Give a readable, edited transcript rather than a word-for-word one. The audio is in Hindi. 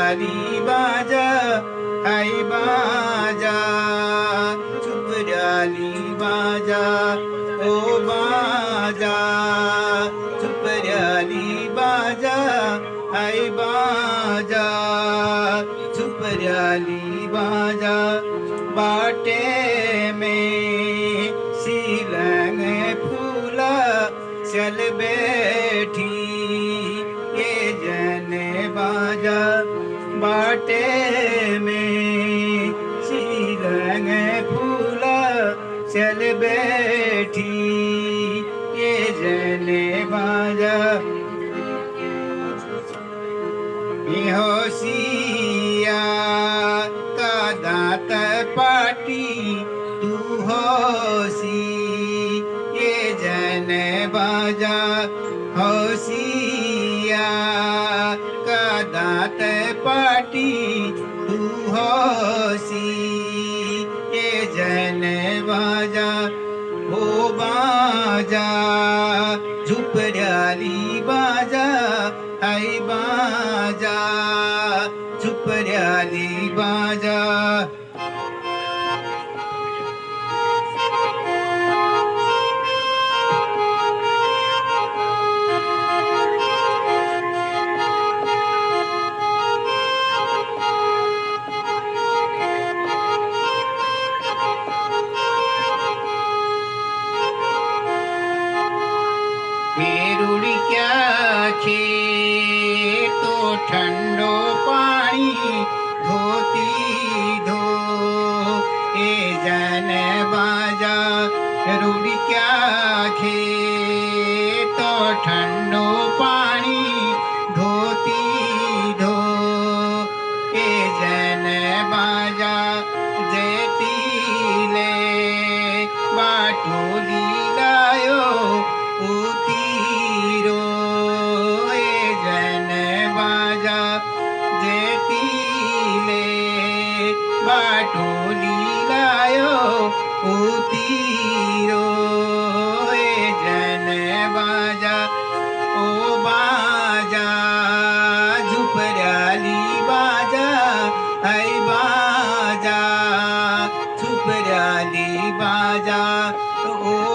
छुपराली बाजा हाय बाजा, छुपराली बाजा ओ बाजा, छुपराली बाजा हाय बाजा, छुपराली बाजा। बाटे में सीलंग फूला चल बैठी ये जन बाजा, बाटे में सीलंग फूला चल बैठी ये जन बाजा। होशिया का दांत पाटी तू होशी ये जन बाजा, होशिया का दांत पाटी तू होशी ये जन बाजा। ओ बाजा झुपराली बाजा हाय बाजा, झुपराली बाजा। रुड़ी क्या खे तो ठंडो पानी धोती धो ए जन बाजा, रुड़ी क्या खे तो ठंडो पानी धोती धो ए जन बाजा। जेती ले बाटोली लायो उतीरो ए जन बाजा, जेतीले बाटोली लायो उतीरो ए जन बाजा। ओ बाजा झुपराली बाजा हाय बाजा, झुपराली बाजा ओ